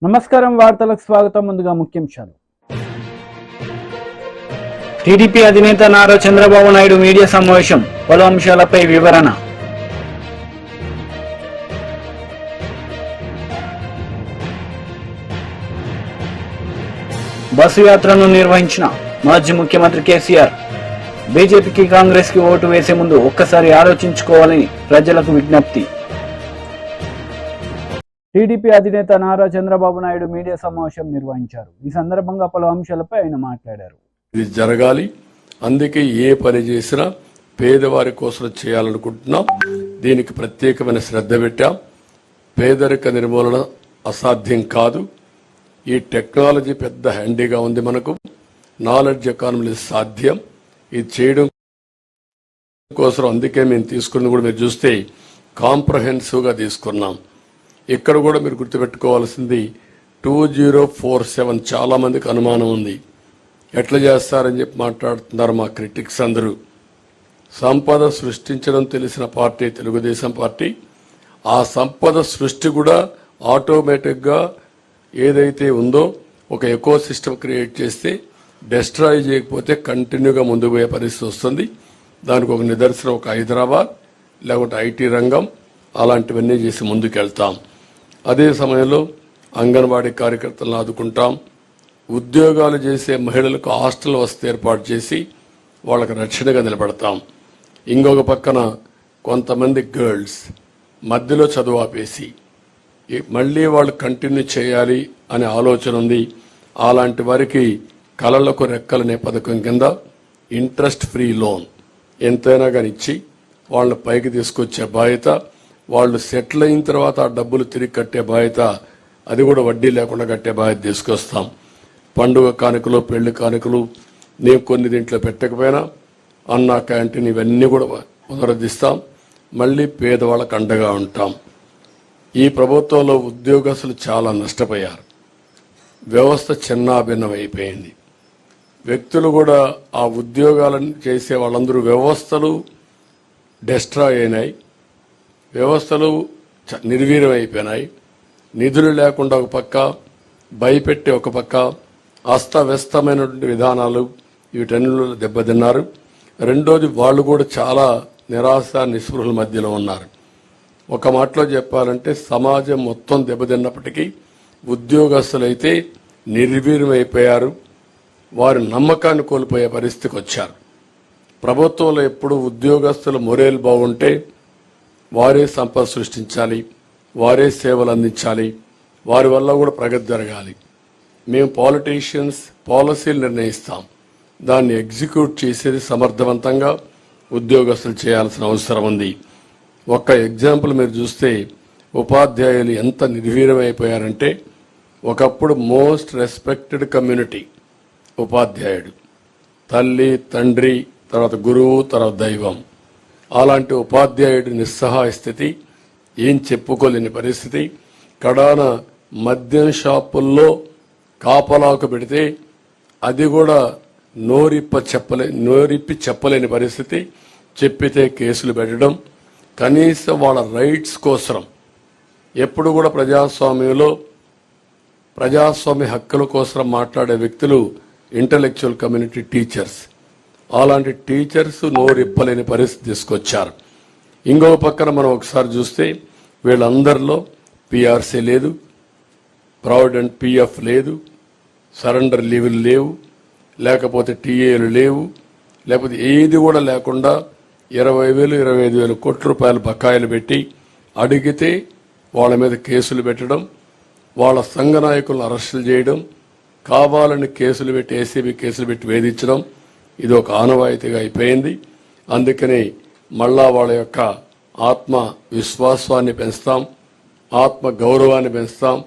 నమస్కారం, వార్తలకు స్వాగతం. ముందుగా ముఖ్యాంశాలు. టీడీపీ అధినేత నారా చంద్రబాబు నాయుడు మీడియా సమావేశం, పలు అంశాలపై వివరణ. బస్సు యాత్రను నిర్వహించిన మాజీ ముఖ్యమంత్రి కేసీఆర్, బీజేపీకి కాంగ్రెస్ కి ఓటు వేసే ముందు ఒక్కసారి ఆలోచించుకోవాలని ప్రజలకు విజ్ఞప్తి. టీడీపీ అధినేత నారా చంద్రబాబు నాయుడు మీడియా సమావేశం నిర్వహించారు. ఈ సందర్భంగా పలు అంశాలపై ఆయన మాట్లాడారు. ఇది జరగాలి, అందుకే ఏ పని చేసినా పేదవారి కోసం చేయాలనుకుంటున్నాం. దీనికి ప్రత్యేకమైన శ్రద్ధ పెట్టాం. పేదరిక నిర్మూలన అసాధ్యం కాదు. ఈ టెక్నాలజీ పెద్ద హ్యాండీగా ఉంది. మనకు నాలెడ్జ్ ఎకానమీ సాధ్యం. ఇది చేయడం కోసం అందుకే మేము తీసుకున్నది కూడా మీరు చూస్తే కాంప్రహెన్సివ్ గా తీసుకున్నాం. ఇక్కడ కూడా మీరు గుర్తుపెట్టుకోవాల్సింది 2047 చాలా మందికి అనుమానం ఉంది. ఎట్లా చేస్తారని చెప్పి మాట్లాడుతున్నారు మా క్రిటిక్స్ అందరూ. సంపద సృష్టించడం తెలిసిన పార్టీ తెలుగుదేశం పార్టీ. ఆ సంపద సృష్టి కూడా ఆటోమేటిక్ గా ఏదైతే ఉందో ఒక ఎకో సిస్టమ్ క్రియేట్ చేస్తే డిస్ట్రాయ్ చేయకపోతే కంటిన్యూగా ముందుకు పోయే పరిస్థితి వస్తుంది. దానికి ఒక నిదర్శనం ఒక హైదరాబాద్, లేకుంటే ఐటీ రంగం, అలాంటివన్నీ చేసి ముందుకెళ్తాం. అదే సమయంలో అంగన్వాడీ కార్యకర్తలను ఆదుకుంటాం. ఉద్యోగాలు చేసే మహిళలకు హాస్టల్ వసతి ఏర్పాటు చేసి వాళ్ళకు రక్షణగా నిలబడతాం. ఇంకొక పక్కన కొంతమంది గర్ల్స్ మధ్యలో చదువు ఆపేసి మళ్లీ వాళ్ళు కంటిన్యూ చేయాలి అనే ఆలోచన ఉంది. అలాంటి వారికి కళలకు రెక్కలనే పథకం కింద ఇంట్రెస్ట్ ఫ్రీ లోన్ ఎంతైనా కానీ ఇచ్చి వాళ్ళని పైకి తీసుకొచ్చే బాధ్యత, వాళ్ళు సెటిల్ అయిన తర్వాత ఆ డబ్బులు తిరిగి కట్టే బాధ్యత, అది కూడా వడ్డీ లేకుండా కట్టే బాధ్యత తీసుకొస్తాం. పండుగ కానుకలు, పెళ్లి కానుకలు నేను కొన్ని దీంట్లో పెట్టకపోయినా అన్నా క్యాంటీన్ ఇవన్నీ కూడా పునరుద్ధరిస్తాం. మళ్లీ పేదవాళ్ళకు అండగా ఉంటాం. ఈ ప్రభుత్వంలో ఉద్యోగస్తులు చాలా నష్టపోయారు. వ్యవస్థ చిన్నాభిన్నం అయిపోయింది. వ్యక్తులు కూడా ఆ ఉద్యోగాలను చేసే వాళ్ళందరూ వ్యవస్థలు డిస్ట్రాయ్ అయినాయి. వ్యవస్థలు నిర్వీర్యం అయిపోయినాయి. నిధులు లేకుండా ఒక పక్క, భయపెట్టి ఒక పక్క, అస్తవ్యస్తమైనటువంటి విధానాలు, వీటన్నిటిలో దెబ్బతిన్నారు. రెండోది వాళ్ళు కూడా చాలా నిరాశ నిస్పృహల మధ్యలో ఉన్నారు. ఒక మాటలో చెప్పాలంటే సమాజం మొత్తం దెబ్బతిన్నప్పటికీ ఉద్యోగస్తులైతే నిర్వీర్యం అయిపోయారు. వారి నమ్మకాన్ని కోల్పోయే పరిస్థితికి వచ్చారు. ప్రభుత్వంలో ఎప్పుడు ఉద్యోగస్తుల మొరేలు బాగుంటే వారే సంపద సృష్టించాలి, వారే సేవలు అందించాలి, వారి వల్ల కూడా ప్రగతి జరగాలి. మేము పాలిటీషియన్స్ పాలసీలు నిర్ణయిస్తాం, దాన్ని ఎగ్జిక్యూట్ చేసేది సమర్థవంతంగా ఉద్యోగస్తులు చేయాల్సిన అవసరం ఉంది. ఒక్క ఎగ్జాంపుల్ మీరు చూస్తే ఉపాధ్యాయులు ఎంత నిర్వీర్యమైపోయారంటే, ఒకప్పుడు మోస్ట్ రెస్పెక్టెడ్ కమ్యూనిటీ ఉపాధ్యాయుడు, తల్లి తండ్రి, తర్వాత గురువు, తర్వాత దైవం. అలాంటి ఉపాధ్యాయుడి నిస్సహాయ స్థితి, ఏం చెప్పుకోలేని పరిస్థితి. కడాన మద్యం షాపుల్లో కాపలాకు పెడితే అది కూడా నోరిప్పి చెప్పలేని పరిస్థితి. చెప్పితే కేసులు పెట్టడం. కనీసం వాళ్ళ రైట్స్ కోసం ఎప్పుడు కూడా ప్రజాస్వామ్యంలో ప్రజాస్వామ్య హక్కుల కోసం మాట్లాడే వ్యక్తులు ఇంటలెక్చువల్ కమ్యూనిటీ టీచర్స్. అలాంటి టీచర్స్ నోరిప్పలేని పరిస్థితి తీసుకొచ్చారు. ఇంకొక పక్కన మనం ఒకసారి చూస్తే వీళ్ళందరిలో పిఆర్సీ లేదు, ప్రావిడెంట్ పిఎఫ్ లేదు, సరెండర్ లీవులు లేవు, లేకపోతే టీఏలు లేవు, లేకపోతే ఏది కూడా లేకుండా 20,000 25,000 కోట్ల రూపాయల బకాయిలు పెట్టి అడిగితే వాళ్ళ మీద కేసులు పెట్టడం, వాళ్ళ సంఘ నాయకులను అరెస్టులు చేయడం, కావాలని కేసులు పెట్టి ఏసీబీ కేసులు పెట్టి వేధించడం, ఇది ఒక ఆనవాయితీగా అయిపోయింది. అందుకని మళ్ళా వాళ్ళ యొక్క ఆత్మ విశ్వాసాన్ని పెంచుతాం, ఆత్మ గౌరవాన్ని పెంచుతాం.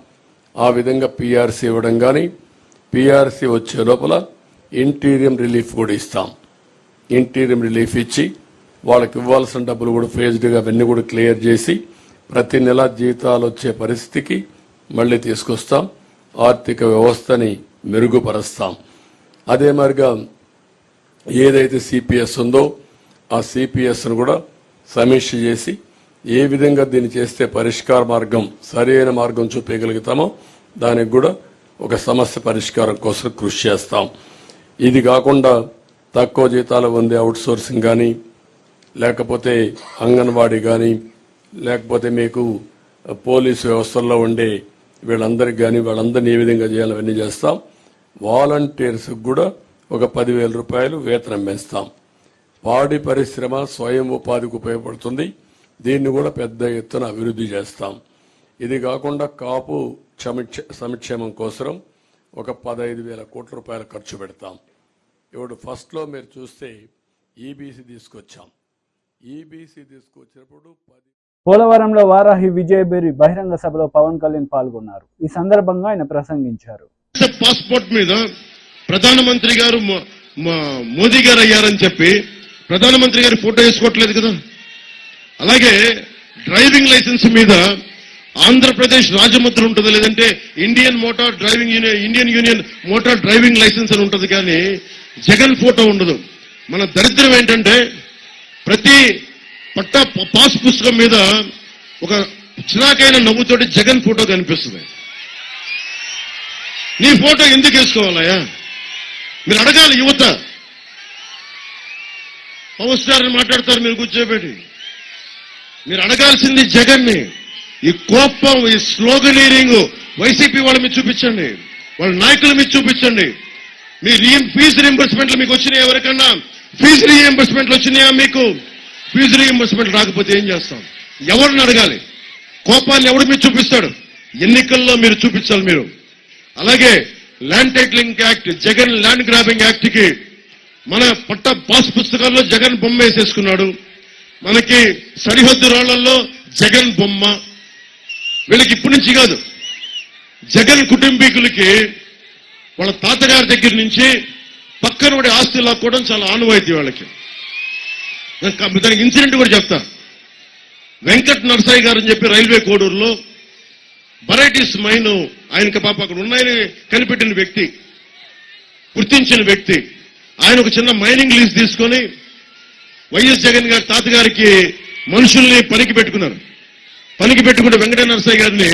ఆ విధంగా పీఆర్సీ ఇవ్వడం కానీ, పీఆర్సీ వచ్చే లోపల ఇంటీరియం రిలీఫ్ కూడా ఇస్తాం. ఇంటీరియం రిలీఫ్ ఇచ్చి వాళ్ళకి ఇవ్వాల్సిన డబ్బులు కూడా ఫేజ్డ్గా అవన్నీ కూడా క్లియర్ చేసి ప్రతి నెల జీతాలు వచ్చే పరిస్థితికి మళ్లీ తీసుకొస్తాం. ఆర్థిక వ్యవస్థని మెరుగుపరుస్తాం. అదే మరిగా ఏదైతే సిపిఎస్ ఉందో ఆ సిపిఎస్ను కూడా సమీక్ష చేసి ఏ విధంగా దీన్ని చేస్తే పరిష్కార మార్గం, సరైన మార్గం చూపించగలుగుతామో దానికి కూడా ఒక సమస్య పరిష్కారం కోసం కృషి చేస్తాం. ఇది కాకుండా తక్కువ జీతాలు పొందే అవుట్ సోర్సింగ్ కానీ, లేకపోతే అంగన్వాడీ కానీ, లేకపోతే మీకు పోలీసు వ్యవస్థల్లో ఉండే వీళ్ళందరికీ కానీ వాళ్ళందరినీ ఏ విధంగా చేయాలో అవన్నీ చేస్తాం. వాలంటీర్స్ కూడా ఒక 10,000 రూపాయలు వేతనం పెంచుతాం. పాడి పరిశ్రమ స్వయం ఉపాధికి ఉపయోగపడుతుంది. దీన్ని కూడా పెద్ద ఎత్తున అభివృద్ధి చేస్తాం. ఇది కాకుండా కాపు సంక్షేమం కోసం ఒక 15,000 కోట్ల రూపాయలు ఖర్చు పెడతాం. ఇప్పుడు ఫస్ట్ లో మీరు చూస్తే ఈబీసీ తీసుకొచ్చాం. ఈబీసీ తీసుకొచ్చినప్పుడు పోలవరంలో వారాహి విజయబేరి బహిరంగ సభలో పవన్ కళ్యాణ్ పాల్గొన్నారు. ఈ సందర్భంగా ఆయన ప్రసంగించారు. పాస్పోర్ట్ మీద ప్రధానమంత్రి గారు మోదీ గారు అయ్యారని చెప్పి ప్రధానమంత్రి గారి ఫోటో వేసుకోవట్లేదు కదా. అలాగే డ్రైవింగ్ లైసెన్స్ మీద ఆంధ్రప్రదేశ్ రాజముద్ర ఉంటుంది, లేదంటే Indian union motor driving licence అని ఉంటుంది, కానీ జగన్ ఫోటో ఉండదు. మన దరిద్రం ఏంటంటే ప్రతి పాస్ పుస్తకం మీద ఒక చిరాకైన నవ్వుతోటి జగన్ ఫోటో కనిపిస్తుంది. నీ ఫోటో ఎందుకు వేసుకోవాలయా? మీరు అడగాలి. యువత పవర్ స్టార్ అని మాట్లాడతారు మీరు కూర్చోబెట్టి. మీరు అడగాల్సింది జగన్ ని. ఈ కోపం, ఈ స్లోగనీరింగ్ వైసీపీ వాళ్ళ మీద చూపించండి, వాళ్ళ నాయకుల మీద చూపించండి. మీ ఫీజు రీఎంబర్స్మెంట్లు మీకు వచ్చినాయి? ఎవరికన్నా ఫీజు రీఎంబర్స్మెంట్లు వచ్చినాయా మీకు? ఫీజు రీఎంబర్స్మెంట్ రాకపోతే ఏం చేస్తాం? ఎవరిని అడగాలి? కోపాన్ని ఎవరి మీద చూపిస్తాడు? ఎన్నికల్లో మీరు చూపించాలి మీరు. అలాగే land titling act, Jagan land grabbing act కి మన పాస్ పుస్తకాల్లో జగన్ బొమ్మ వేసేసుకున్నాడు. మనకి సరిహద్దు రాళ్లలో జగన్ బొమ్మ. వీళ్ళకి ఇప్పటి నుంచి కాదు, జగన్ కుటుంబీకులకి వాళ్ళ తాతగారి దగ్గర నుంచి పక్కన పడే ఆస్తి లాక్కోవడం చాలా ఆనవాయితీ వాళ్ళకి. దానికి ఇన్సిడెంట్ కూడా చెప్తా. వెంకట్ నరసాయి గారు అని చెప్పి రైల్వే కోడూరులో వెరైటీస్ మైన్ ఆయనకి పాప అక్కడ ఉన్నాయని కనిపెట్టిన వ్యక్తి, గుర్తించిన వ్యక్తి. ఆయన ఒక చిన్న మైనింగ్ లీజ్ తీసుకొని వైఎస్ జగన్ గారి తాతగారికి మనుషుల్ని పనికి పెట్టుకున్నారు. పనికి పెట్టుకుంటే వెంకట నరసాయి గారిని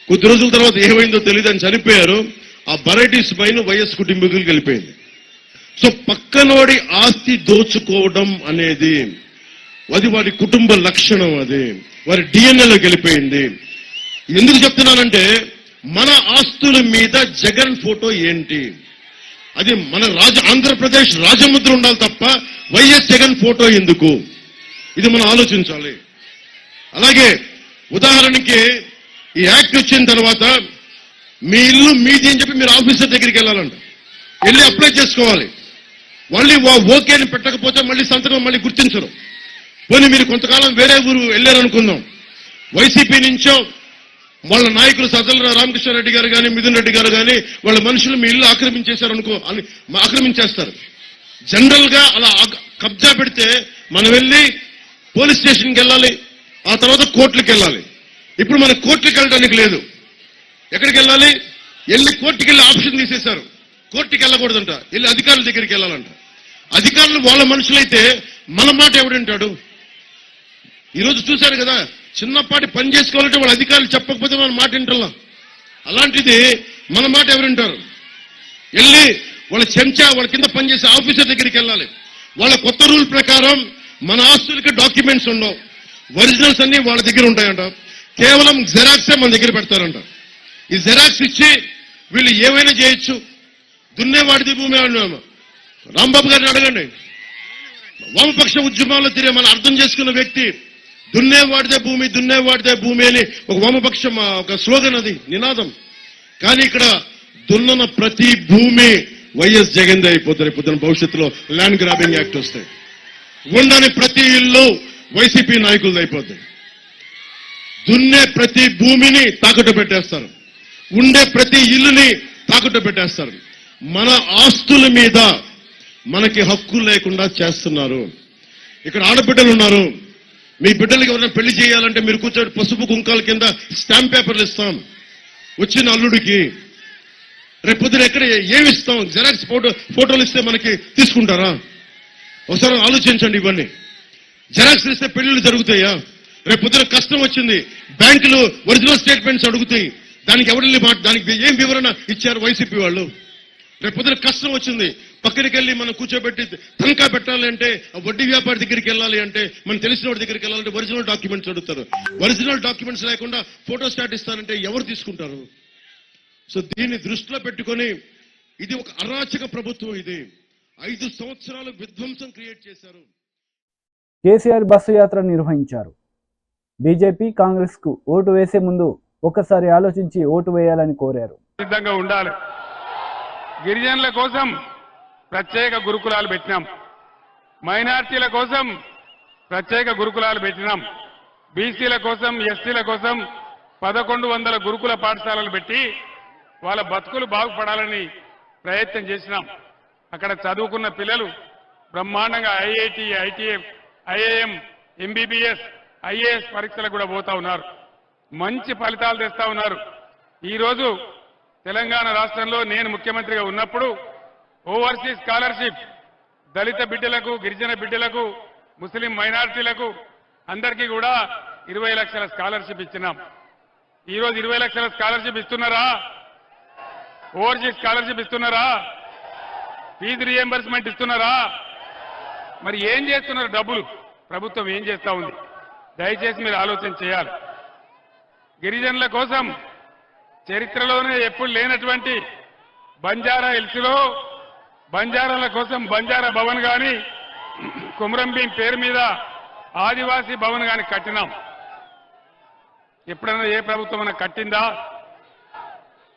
కొద్ది రోజుల తర్వాత ఏమైందో తెలియదు, అని చనిపోయారు. ఆ వెరైటీస్ మైన్ వైఎస్ కుటుంబీకులకు వెళ్ళిపోయింది. సో పక్కనోడి ఆస్తి దోచుకోవడం అనేది అది వాడి కుటుంబ లక్షణం, అది వారి డిఎన్ఏలోకి వెళ్ళిపోయింది. ఎందుకు చెప్తున్నానంటే మన ఆస్తుల మీద జగన్ ఫోటో ఏంటి? అది మన ఆంధ్రప్రదేశ్ రాజముద్ర ఉండాలి తప్ప వైఎస్ జగన్ ఫోటో ఎందుకు? ఇది మనం ఆలోచించాలి. అలాగే ఉదాహరణకి ఈ యాక్ట్ వచ్చిన తర్వాత మీ ఇల్లు మీది అని చెప్పి మీరు ఆఫీసర్ దగ్గరికి వెళ్ళాలంట, వెళ్ళి అప్లై చేసుకోవాలి. మళ్ళీ ఓకే అని పెట్టకపోతే మళ్ళీ సంతకం మళ్ళీ గుర్తించరు. పోనీ మీరు కొంతకాలం వేరే ఊరు వెళ్ళారనుకుందాం, వైసీపీ నుంచో వాళ్ళ నాయకులు సజ్జల రామకృష్ణారెడ్డి గారు కానీ మిథున్ రెడ్డి గారు కానీ వాళ్ళ మనుషులు మీ ఇల్లు ఆక్రమించేశారనుకో, ఆక్రమించేస్తారు. జనరల్ గా అలా కబ్జా పెడితే మనం వెళ్ళి పోలీస్ స్టేషన్కి వెళ్ళాలి, ఆ తర్వాత కోర్టులకు వెళ్ళాలి. ఇప్పుడు మన కోర్టులకు వెళ్ళడానికి లేదు. ఎక్కడికి వెళ్ళాలి? వెళ్ళి కోర్టుకి వెళ్ళి ఆప్షన్ తీసేశారు. కోర్టుకి వెళ్ళకూడదంట, వెళ్ళి అధికారుల దగ్గరికి వెళ్ళాలంట. అధికారులు వాళ్ళ మనుషులైతే మన మాట ఎవడంటాడు? ఈరోజు చూశారు కదా, చిన్నపాటి పని చేసుకోవాలంటే వాళ్ళ అధికారులు చెప్పకపోతే మన మాట వింటల్లా. అలాంటిది మన మాట ఎవరింటారు? వెళ్ళి వాళ్ళ చెంచా వాళ్ళ కింద పనిచేసే ఆఫీసర్ దగ్గరికి వెళ్ళాలి. వాళ్ళ కొత్త రూల్ ప్రకారం మన ఆస్తులకి డాక్యుమెంట్స్ ఉండవు, ఒరిజినల్స్ అన్ని వాళ్ళ దగ్గర ఉంటాయంట. కేవలం జెరాక్సే మన దగ్గర పెడతారంట. ఈ జెరాక్స్ ఇచ్చి వీళ్ళు ఏమైనా చేయొచ్చు. దున్నేవాడిది భూమి. రాంబాబు గారిని అడగండి, వామపక్ష ఉద్యమాల్లో తిరిగి మనం అర్థం చేసుకున్న వ్యక్తి. దున్నేవాడిదే భూమి, దున్నేవాడిదే భూమి అని ఒక వామపక్షం ఒక స్లోగన్, అది నినాదం. కానీ ఇక్కడ దున్నన ప్రతి భూమి వైఎస్ జగన్దే అయిపోతారు. పొద్దున భవిష్యత్తులో ల్యాండ్ గ్రాబింగ్ యాక్ట్ వస్తాయి. ఉండని ప్రతి ఇల్లు వైసీపీ నాయకులది అయిపోతాయి. దున్నే ప్రతి భూమిని తాకట్టు పెట్టేస్తారు, ఉండే ప్రతి ఇల్లుని తాకట్టు పెట్టేస్తారు. మన ఆస్తుల మీద మనకి హక్కు లేకుండా చేస్తున్నారు. ఇక్కడ ఆడబిడ్డలు ఉన్నారు, మీ బిడ్డలకి ఎవరైనా పెళ్లి చేయాలంటే మీరు కూర్చొని పసుపు కుంకాల కింద స్టాంప్ పేపర్లు ఇస్తాం వచ్చిన అల్లుడికి. రేపు పొద్దున ఎక్కడ ఏమిస్తాం? జెరాక్స్ ఫోటోలు ఇస్తే మనకి తీసుకుంటారా? ఒకసారి ఆలోచించండి. ఇవన్నీ జెరాక్స్ ఇస్తే పెళ్లిళ్ళు జరుగుతాయా? రేపు పొద్దున కష్టం వచ్చింది, బ్యాంకులు ఒరిజినల్ స్టేట్మెంట్స్ అడుగుతాయి, దానికి ఎవరిని దానికి ఏం వివరణ ఇచ్చారు వైసీపీ వాళ్ళు? రేపు పొద్దున కష్టం వచ్చింది, పక్కడికి వెళ్ళి మనం కూర్చోబెట్టి తనఖా పెట్టాలి అంటే, వడ్డీ వ్యాపారి దగ్గరికి వెళ్ళాలి అంటే, మనం తెలిసిన వాడి దగ్గరికి వెళ్ళాలంటే ఒరిజినల్ డాక్యుమెంట్స్ అడుగుతారు. ఒరిజినల్ డాక్యుమెంట్స్ లేకుండా ఫోటో స్టాట్ ఇస్తారంటే ఎవరు తీసుకుంటారు? సో దీన్ని దృష్టిలో పెట్టుకొని ఇది ఒక అరాచక ప్రభుత్వం. ఇది 5 సంవత్సరాలు విధ్వంసం క్రియేట్ చేశారు. కేసీఆర్ బస్సు యాత్ర నిర్వహించారు. బీజేపీ కాంగ్రెస్ కు ఓటు వేసే ముందు ఒక్కసారి ఆలోచించి ఓటు వేయాలని కోరారు. సిద్ధంగా ఉండాలి. గిరిజనుల కోసం ప్రత్యేక గురుకులాలు పెట్టినాం, మైనార్టీల కోసం ప్రత్యేక గురుకులాలు పెట్టినాం, బీసీల కోసం ఎస్టీల కోసం 1100 గురుకుల పాఠశాలలు పెట్టి వాళ్ళ బతుకులు బాగుపడాలని ప్రయత్నం చేసినాం. అక్కడ చదువుకున్న పిల్లలు బ్రహ్మాండంగా ఐఐటి, ఐఐఎం, ఎంబీబీఎస్, ఐఏఎస్ పరీక్షలకు కూడా పోతా ఉన్నారు. మంచి ఫలితాలు తెస్తా ఉన్నారు. ఈరోజు తెలంగాణ రాష్ట్రంలో నేను ముఖ్యమంత్రిగా ఉన్నప్పుడు ఓవర్సీస్ స్కాలర్షిప్ దళిత బిడ్డలకు, గిరిజన బిడ్డలకు, ముస్లిం మైనారిటీలకు అందరికీ కూడా 20 లక్షల స్కాలర్షిప్ ఇచ్చినాం. ఈరోజు 20 లక్షల స్కాలర్షిప్ ఇస్తున్నారా? ఓవర్సీస్ స్కాలర్షిప్ ఇస్తున్నారా? ఫీజు రియంబర్స్మెంట్ ఇస్తున్నారా? మరి ఏం చేస్తున్నారు? డబ్బులు ప్రభుత్వం ఏం చేస్తా ఉంది? దయచేసి మీరు ఆలోచన చేయాలి. గిరిజనుల కోసం చరిత్రలోనే ఎప్పుడు లేనటువంటి బంజారా హిల్స్లో బంజారాల కోసం బంజారా భవన్ గాని, కుమరం భీం పేరు మీద ఆదివాసీ భవన్ గాని కట్టినాం. ఎప్పుడైనా ఏ ప్రభుత్వం అన్నా కట్టిందా?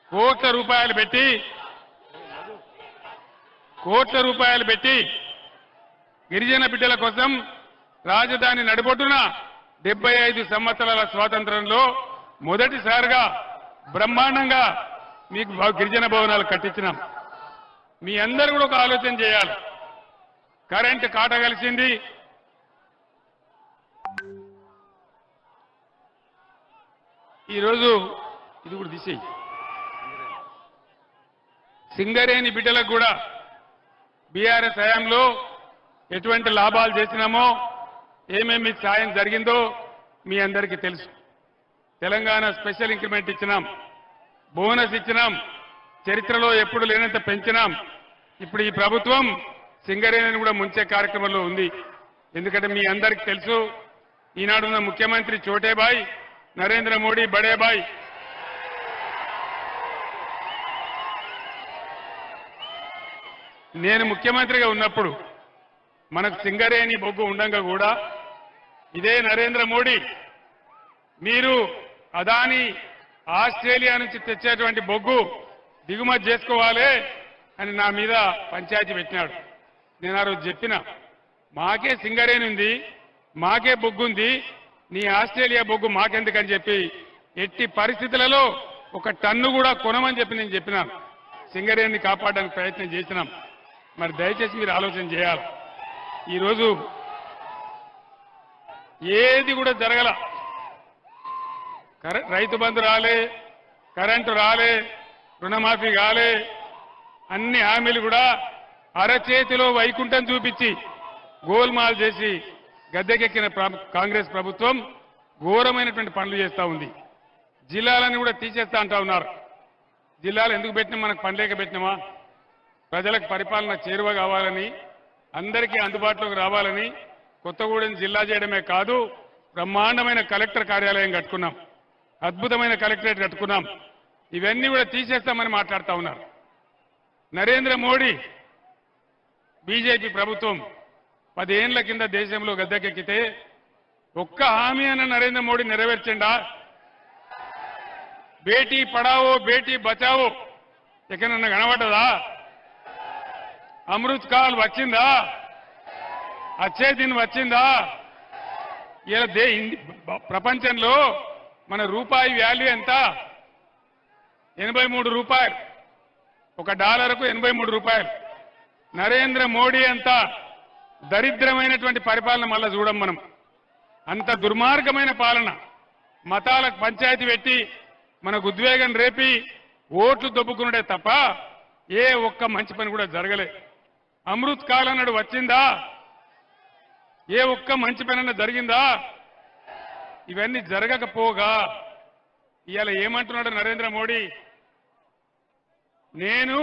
కోట్ల రూపాయలు పెట్టి గిరిజన బిడ్డల కోసం రాజధాని నడిబొడ్డున 75 సంవత్సరాల స్వాతంత్రంలో మొదటిసారిగా బ్రహ్మాండంగా మీకు గిరిజన భవనాలు కట్టించినాం. మీ అందరూ కూడా ఒక ఆలోచన చేయాలి. కరెంటు కాట కలిసింది. ఈరోజు ఇది కూడా తీసేయి. సింగరేణి బిడ్డలకు కూడా బీఆర్ఎస్ హయాంలో ఎటువంటి లాభాలు చేసినామో, ఏమేమి సాయం జరిగిందో మీ అందరికీ తెలుసు. తెలంగాణ స్పెషల్ ఇంక్రిమెంట్ ఇచ్చినాం, బోనస్ ఇచ్చినాం, చరిత్రలో ఎప్పుడు లేనంత పెంచినాం. ఇప్పుడు ఈ ప్రభుత్వం సింగరేణిని కూడా ముంచే కార్యక్రమంలో ఉంది. ఎందుకంటే మీ అందరికీ తెలుసు, ఈనాడున్న ముఖ్యమంత్రి చోటేబాయ్ నరేంద్ర మోడీ బడేబాయ్ నేను ముఖ్యమంత్రిగా ఉన్నప్పుడు మనకు సింగరేణి బొగ్గు ఉండంగా కూడా ఇదే నరేంద్ర మోడీ మీరు అదాని ఆస్ట్రేలియా నుంచి తెచ్చేటువంటి బొగ్గు దిగుమతి చేసుకోవాలి అని నా మీద పంచాయతీ పెట్టినాడు. నేను ఆ రోజు చెప్పిన, మాకే సింగరేణి ఉంది, మాకే బొగ్గు ఉంది, నీ ఆస్ట్రేలియా బొగ్గు మాకెందుకని చెప్పి ఎట్టి పరిస్థితులలో 1 టన్ను కూడా కొనమని చెప్పి నేను చెప్పినాను. సింగరేణిని కాపాడడానికి ప్రయత్నం చేసినాం. మరి దయచేసి మీరు ఆలోచన చేయాలి. ఈరోజు ఏది కూడా జరగల. రైతు బంధు రాలే, కరెంటు రాలే, రుణమాఫీ కాలే, అన్ని హామీలు కూడా అరచేతిలో వైకుంఠం చూపించి గోల్మాల్ చేసి గద్దెకెక్కిన కాంగ్రెస్ ప్రభుత్వం ఘోరమైనటువంటి పనులు చేస్తా ఉంది. జిల్లాలను కూడా తీసేస్తా అంటా ఉన్నారు. జిల్లాలు ఎందుకు పెట్టినా? మనకు పనిలేక పెట్టినామా? ప్రజలకు పరిపాలన చేరువ కావాలని, అందరికీ అందుబాటులోకి రావాలని కొత్తగూడెం జిల్లా చేయడమే కాదు, బ్రహ్మాండమైన కలెక్టర్ కార్యాలయం కట్టుకున్నాం, అద్భుతమైన కలెక్టరేట్ కట్టుకున్నాం. ఇవన్నీ కూడా తీసేస్తామని మాట్లాడుతూ ఉన్నారు. నరేంద్ర మోడీ బీజేపీ ప్రభుత్వం 10 ఏళ్ల కింద దేశంలో గద్దెకెక్కితే ఒక్క హామీ అన్న నరేంద్ర మోడీ నెరవేర్చండా? బేటీ పడావో బేటీ బచావో ఎక్కడన్నా కనబడ్డదా? అమృత్ కాల్ వచ్చిందా? అచ్చే దిన్ వచ్చిందా? ఇలా ప్రపంచంలో మన రూపాయి వాల్యూ ఎంత? 83 రూపాయలు. $1కు 83 రూపాయలు. నరేంద్ర మోడీ అంత దరిద్రమైనటువంటి పరిపాలన మళ్ళా చూడం మనం. అంత దుర్మార్గమైన పాలన, మతాలకు పంచాయతీ పెట్టి మనకు ఉద్వేగం రేపి ఓట్లు దొబ్బుకున్నాడే తప్ప ఏ ఒక్క మంచి పని కూడా జరగలే. అమృత్ కాల్ అన్నాడు, వచ్చిందా? ఏ ఒక్క మంచి పని అన్న జరిగిందా? ఇవన్నీ జరగకపోగా ఇవాళ ఏమంటున్నాడు నరేంద్ర మోడీ, నేను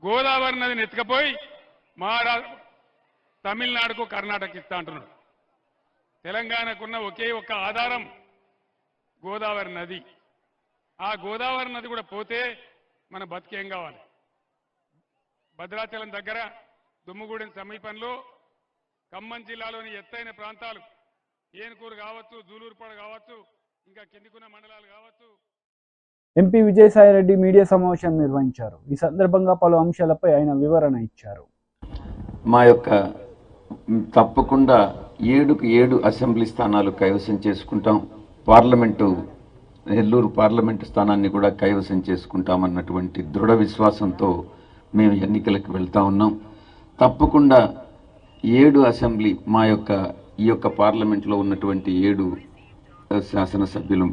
గోదావరి నదిని ఎత్తుకపోయి తమిళనాడుకు కర్ణాటక ఇస్తా అంటున్నాడు. తెలంగాణకున్న ఒకే ఒక్క ఆధారం గోదావరి నది. ఆ గోదావరి నది కూడా పోతే మన బతికేం కావాలి? భద్రాచలం దగ్గర దుమ్ముగూడెం సమీపంలో ఖమ్మం జిల్లాలోని ఎత్తైన ప్రాంతాలు ఏనుకూరు కావచ్చు, జూలూరుపాడు కావచ్చు, ఇంకా కిందికున్న మండలాలు కావచ్చు. ఎంపీ విజయసాయిరెడ్డి మీడియా సమావేశం నిర్వహించారు. ఈ సందర్భంగా పలు అంశాలపై ఆయన వివరణ ఇచ్చారు. మా యొక్క తప్పకుండా 7కు 7 అసెంబ్లీ స్థానాలు కైవసం చేసుకుంటాం. నెల్లూరు పార్లమెంటు స్థానాన్ని కూడా కైవసం చేసుకుంటామన్నటువంటి దృఢ విశ్వాసంతో మేము ఎన్నికలకు వెళ్తా ఉన్నాం. తప్పకుండా 7 అసెంబ్లీ ఈ యొక్క పార్లమెంట్లో ఉన్నటువంటి 7 శాసనసభ్యులు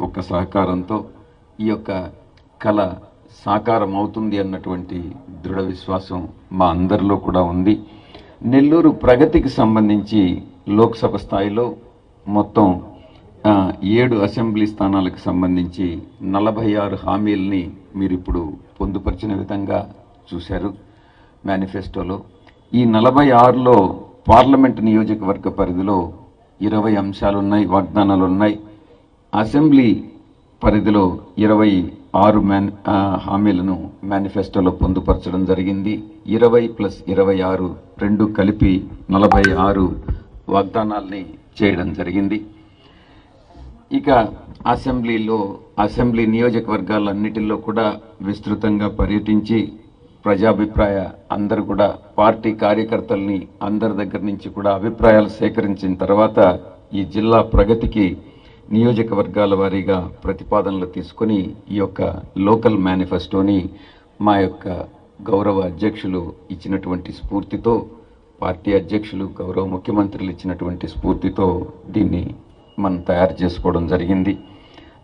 ఒక సహకారంతో ఈ యొక్క కళ సాకారం అవుతుంది అన్నటువంటి దృఢ విశ్వాసం మా అందరిలో కూడా ఉంది. నెల్లూరు ప్రగతికి సంబంధించి లోక్సభ స్థాయిలో మొత్తం 7 అసెంబ్లీ స్థానాలకు సంబంధించి 46 హామీల్ని మీరు ఇప్పుడు పొందుపరిచిన విధంగా చూశారు మేనిఫెస్టోలో. ఈ 46లో పార్లమెంటు నియోజకవర్గ పరిధిలో 20 అంశాలున్నాయి, వాగ్దానాలు ఉన్నాయి. అసెంబ్లీ పరిధిలో 26 హామీలను మేనిఫెస్టోలో పొందుపరచడం జరిగింది. 20+26 రెండు కలిపి 46 వాగ్దానాల్ని చేయడం జరిగింది. ఇక అసెంబ్లీ నియోజకవర్గాలన్నిటిలో కూడా విస్తృతంగా పర్యటించి ప్రజాభిప్రాయ అందరూ కూడా పార్టీ కార్యకర్తల్ని అందరి దగ్గర నుంచి కూడా అభిప్రాయాలు సేకరించిన తర్వాత ఈ జిల్లా ప్రగతికి నియోజకవర్గాల వారీగా ప్రతిపాదనలు తీసుకొని ఈ యొక్క లోకల్ మేనిఫెస్టోని మా యొక్క గౌరవ అధ్యక్షులు ఇచ్చినటువంటి స్ఫూర్తితో, పార్టీ అధ్యక్షులు గౌరవ ముఖ్యమంత్రులు ఇచ్చినటువంటి స్ఫూర్తితో దీన్ని మనం తయారు చేసుకోవడం జరిగింది.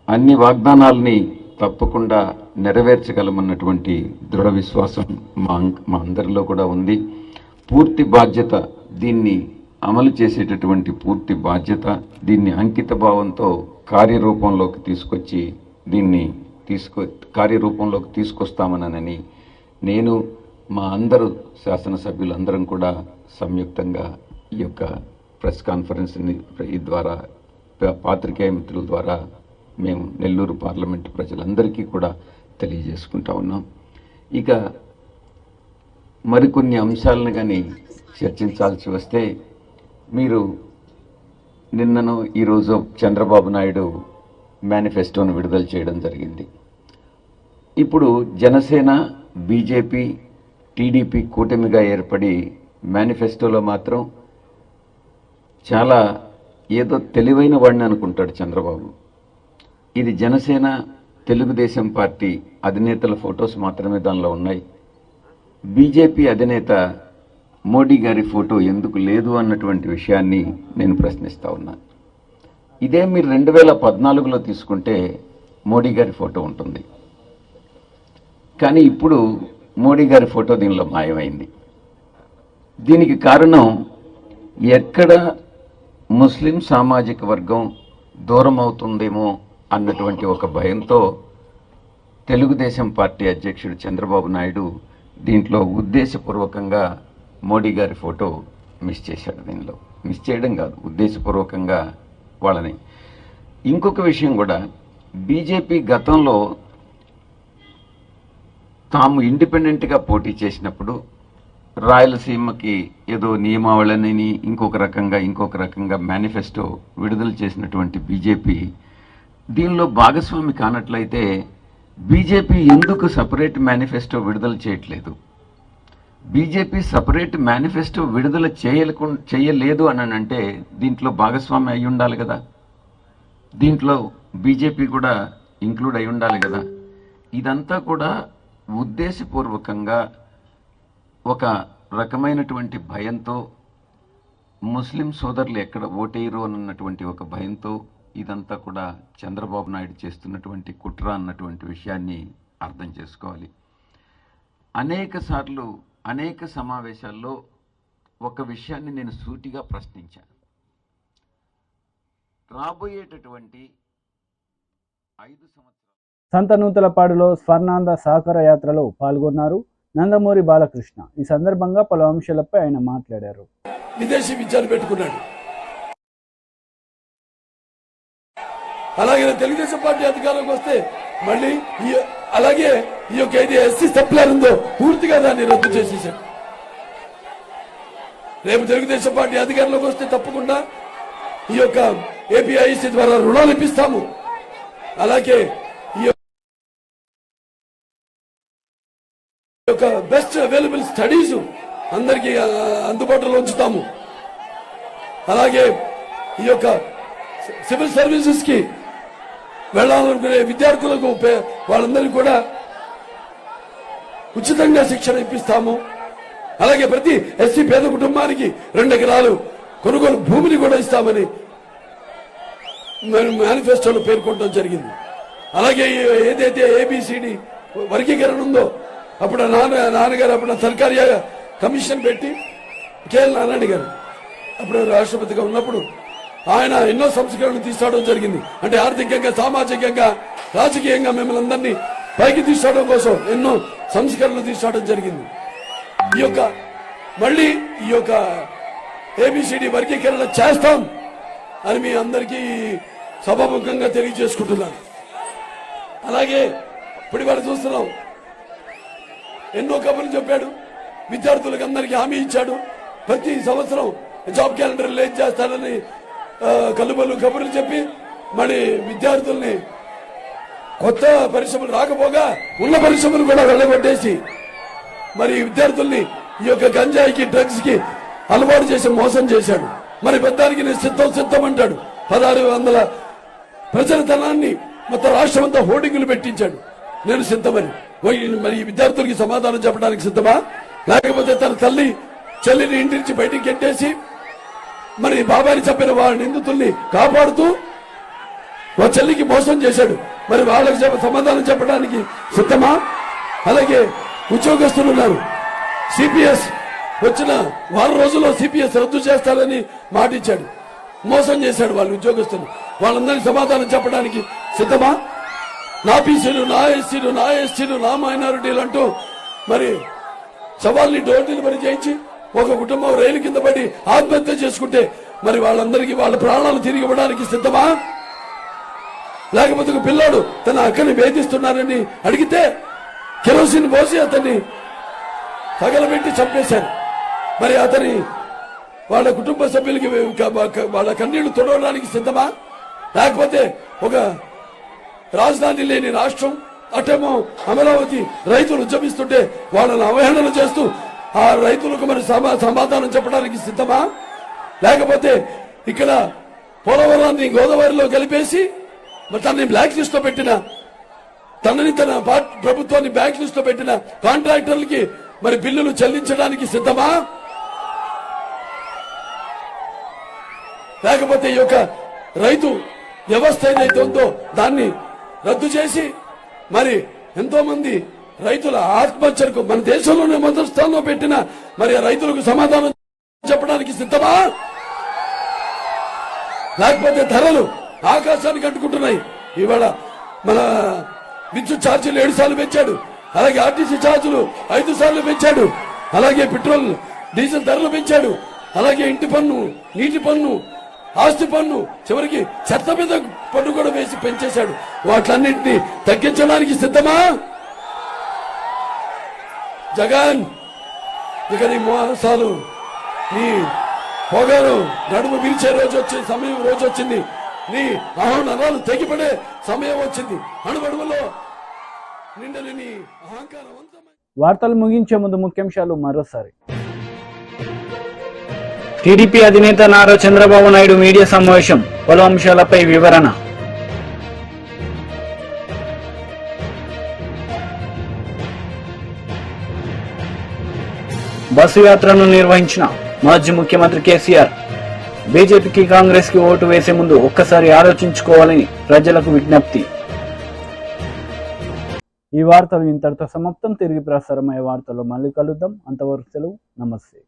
అన్ని వాగ్దానాల్ని తప్పకుండా నెరవేర్చగలమన్నటువంటి దృఢ విశ్వాసం మా అందరిలో కూడా ఉంది. పూర్తి బాధ్యత, దీన్ని అమలు చేసేటటువంటి పూర్తి బాధ్యత, దీన్ని అంకిత భావంతో కార్యరూపంలోకి తీసుకొచ్చి కార్యరూపంలోకి తీసుకొస్తామనని నేను, మా అందరూ శాసనసభ్యులందరం కూడా సంయుక్తంగా ఈ యొక్క ప్రెస్ కాన్ఫరెన్స్ని ద్వారా పాత్రికేయ మిత్రుల ద్వారా మేము నెల్లూరు పార్లమెంటు ప్రజలందరికీ కూడా తెలియజేసుకుంటా ఉన్నాం. ఇక మరికొన్ని అంశాలను కానీ చర్చించాల్సి వస్తే, మీరు నిన్నను ఈరోజు చంద్రబాబు నాయుడు మేనిఫెస్టోను విడుదల చేయడం జరిగింది. ఇప్పుడు జనసేన, బీజేపీ, టీడీపీ కూటమిగా ఏర్పడి మేనిఫెస్టోలో మాత్రం చాలా ఏదో తెలివైన వాడిని అనుకుంటాడు చంద్రబాబు. ఇది జనసేన, తెలుగుదేశం పార్టీ అధినేతల ఫొటోస్ మాత్రమే దానిలో ఉన్నాయి. బీజేపీ అధినేత మోడీ గారి ఫోటో ఎందుకు లేదు అన్నటువంటి విషయాన్ని నేను ప్రశ్నిస్తా ఉన్నాను. ఇదే మీరు 2014లో తీసుకుంటే మోడీ గారి ఫోటో ఉంటుంది, కానీ ఇప్పుడు మోడీ గారి ఫోటో దీనిలో మాయమైంది. దీనికి కారణం, ఎక్కడ ముస్లిం సామాజిక వర్గం దూరం అవుతుందేమో అన్నటువంటి ఒక భయంతో తెలుగుదేశం పార్టీ అధ్యక్షుడు చంద్రబాబు నాయుడు దీంట్లో ఉద్దేశపూర్వకంగా మోడీ గారి ఫోటో మిస్ చేశాడు. దీనిలో మిస్ చేయడం కాదు, ఉద్దేశపూర్వకంగా వాళ్ళని. ఇంకొక విషయం కూడా, బీజేపీ గతంలో తాము ఇండిపెండెంట్గా పోటీ చేసినప్పుడు రాయలసీమకి ఏదో నియమావళిని ఇంకొక రకంగా మేనిఫెస్టో విడుదల చేసినటువంటి బీజేపీ దీనిలో భాగస్వామి కానట్లయితే బీజేపీ ఎందుకు సపరేట్ మేనిఫెస్టో విడుదల చేయట్లేదు? బీజేపీ సపరేట్ మేనిఫెస్టో విడుదల చేయలేదు అని అంటే దీంట్లో భాగస్వామి అయి ఉండాలి కదా, దీంట్లో బీజేపీ కూడా ఇంక్లూడ్ అయి ఉండాలి కదా. ఇదంతా కూడా ఉద్దేశపూర్వకంగా ఒక రకమైనటువంటి భయంతో, ముస్లిం సోదరులు ఎక్కడ ఓటేయరు అన్నటువంటి ఒక భయంతో ఇదంతా కూడా చంద్రబాబు నాయుడు చేస్తున్నటువంటి కుట్ర అన్నటువంటి విషయాన్ని అర్థం చేసుకోవాలి. అనేక సమావేశాల్లో ఒక విషయాన్ని నేను సూటిగా ప్రశ్నించాను. రాబోయేటటువంటి 5 సంవత్సరాలు సంతనూతలపాడులో స్వర్ణాంధ సహకార యాత్రలో పాల్గొన్నారు నందమూరి బాలకృష్ణ. ఈ సందర్భంగా పలు అంశాలపై ఆయన మాట్లాడారు. విదేశీ విద్యను పెట్టుకున్నాడు. అలాగే తెలుగుదేశం పార్టీ అధికారంలోకి వస్తే మళ్ళీ అలాగే ఈ యొక్క ఏది ఎస్సీ సప్లైర్ ఉందో పూర్తిగా దాన్ని రద్దు చేసేసాడు. రేపు తెలుగుదేశం పార్టీ అధికారంలోకి వస్తే తప్పకుండా ఈ యొక్క ఏపీఐసి ద్వారా రుణాలు ఇప్పిస్తాము. అలాగే ఈ యొక్క బెస్ట్ అవైలబుల్ స్టడీస్ అందరికీ అందుబాటులో ఉంచుతాము. అలాగే ఈ యొక్క సివిల్ సర్వీసెస్ కి వెళ్లాలనుకునే విద్యార్థులకు వాళ్ళందరికీ కూడా ఉచితంగా శిక్షణ ఇప్పిస్తాము. అలాగే ప్రతి ఎస్సీ పేద కుటుంబానికి 2 ఎకరాలు కొనుగోలు భూమిని కూడా ఇస్తామని మేనిఫెస్టోలో పేర్కొనడం జరిగింది. అలాగే ఏదైతే ఏబిసిడి వర్గీకరణ ఉందో అప్పుడు నాన్నగారు అప్పుడు సర్కారీ కమిషన్ పెట్టి కేఎల్ నారాయణ గారు అప్పుడు రాష్ట్రపతిగా ఉన్నప్పుడు ఆయన ఎన్నో సంస్కరణలు తీసుకురావడం జరిగింది. అంటే ఆర్థికంగా, సామాజికంగా, రాజకీయంగా మిమ్మల్ని అందరినీ పైకి తీసుకురావడం కోసం ఎన్నో సంస్కరణలు తీసుకురావడం జరిగింది. ఈ యొక్క మళ్ళీ ఈ యొక్క ఏబిసిడి వర్గీకరణ చేస్తాం అని మీ అందరికీ సభాముఖంగా తెలియజేసుకుంటున్నాను. అలాగే ఇప్పుడు ఇవాళ చూస్తున్నాం, ఎన్నో కబుర్లు చెప్పాడు, విద్యార్థులకు అందరికీ హామీ ఇచ్చాడు. ప్రతి సంవత్సరం జాబ్ క్యాలెండర్ రిలీజ్ చేస్తానని కలుబలు కబుర్లు చెప్పి మరి విద్యార్థుల్ని కొత్త పరిశ్రమలు రాకపోగా ఉన్న పరిశ్రమలు కూడా వెళ్ళగొట్టేసి మరి విద్యార్థుల్ని ఈ యొక్క గంజాయికి, డ్రగ్స్ కి అలవాటు చేసి మోసం చేశాడు. మరి పెద్దానికి నేను సిద్ధం అంటాడు. 1600 ప్రజల ధనాన్ని మొత్తం రాష్ట్రం అంతా హోర్డింగులు పెట్టించాడు. నేను సిద్ధమని. మరి ఈ విద్యార్థులకి సమాధానం చెప్పడానికి సిద్ధమా? లేకపోతే తన తల్లి చెల్లిని ఇంటి నుంచి బయటికి గెట్టేసి మరి బాబాని చెప్పిన వాళ్ళ నిందితుల్ని కాపాడుతూ వాళ్ళ చెల్లికి మోసం చేశాడు. మరి వాళ్ళకి సమాధానం చెప్పడానికి సిద్ధమా? అలాగే ఉద్యోగస్తులు ఉన్నారు. సిపిఎస్ వచ్చిన వారం రోజుల్లో సిపిఎస్ రద్దు చేస్తారని మాటిచ్చాడు. మోసం చేశాడు వాళ్ళు ఉద్యోగస్తులు. వాళ్ళందరికీ సమాధానం చెప్పడానికి సిద్ధమా? నా బీసీలు, నా ఎస్సీలు, నా ఎస్టీలు, నా మైనారిటీలు అంటూ మరి సవాల్ని డోర్ డెలివరీ చేయించి ఒక కుటుంబం రైలు కింద పడి ఆత్మహత్య చేసుకుంటే మరి వాళ్ళందరికీ వాళ్ళ ప్రాణాలు తిరిగి ఇవ్వడానికి సిద్ధమా? లేకపోతే ఒక పిల్లాడు తన అక్కని వేధిస్తున్నారని అడిగితే కెరోసిన్ పోసి అతన్ని తగలబెట్టి చంపేశారు. మరి అతని వాళ్ళ కుటుంబ సభ్యులకి వాళ్ళ కన్నీళ్లు తొడవడానికి సిద్ధమా? లేకపోతే ఒక రాజధాని లేని రాష్ట్రం, అటేమో అమరావతి రైతులు ఉద్యమిస్తుంటే వాళ్ళని అవహేళన చేస్తూ ఆ రైతులకు మరి సమాధానం చెప్పడానికి సిద్ధమా? లేకపోతే ఇక్కడ పోలవరాన్ని గోదావరిలో కలిపేసి మరి తనని బ్లాక్ లిస్ట్ లో పెట్టిన, తనని తన ప్రభుత్వాన్ని బ్లాక్ లిస్ట్ లో పెట్టిన కాంట్రాక్టర్లకి మరి బిల్లులు చెల్లించడానికి సిద్ధమా? లేకపోతే ఈ యొక్క రైతు వ్యవస్థ ఏదైతే ఉందో దాన్ని రద్దు చేసి మరి ఎంతో మంది రైతుల ఆత్మహత్యలకు మన దేశంలోనే మొదటి స్థానంలో పెట్టిన మరి రైతులకు సమాధానం చెప్పడానికి సిద్ధమా? లేకపోతే ధరలు ఆకాశానికి అంటుకుంటున్నాయి. ఇవాళ మన విద్యుత్ ఛార్జీలు 7 సార్లు పెంచాడు. అలాగే ఆర్టీసీ ఛార్జీలు 5 సార్లు పెంచాడు. అలాగే పెట్రోల్, డీజిల్ ధరలు పెంచాడు. అలాగే ఇంటి పన్ను, నీటి పన్ను, ఆస్తి పన్ను, చివరికి చెత్త మీద పన్ను కూడా వేసి పెంచేశాడు. వాటిలన్నింటినీ తగ్గించడానికి సిద్ధమా? జగన్, ఇక నీ మోసాలు, నీ పొగరు నడుము విరిచే రోజు వచ్చింది. నీ అహోనరాలు తెగిపడే సమయం వచ్చింది. అణువణువులో నిండని నీ అహంకారం. వార్తలు ముగించే ముందు ముఖ్యాంశాలు మరోసారి. టీడీపీ అధినేత నారా చంద్రబాబు నాయుడు మీడియా సమావేశం, పలు అంశాలపై వివరణ. బస్సు యాత్రను నిర్వహించిన మాజీ ముఖ్యమంత్రి కేసీఆర్, బీజేపీకి కాంగ్రెస్ కి ఓటు వేసే ముందు ఒక్కసారి ఆలోచించుకోవాలని ప్రజలకు విజ్ఞప్తి. ఈ వార్తలు ఇంతటితో సమాప్తం. తిరిగి ప్రసారమయ్యే వార్తల్లో మళ్ళీ కలుద్దాం. అంతవరకు సెలవు. నమస్తే.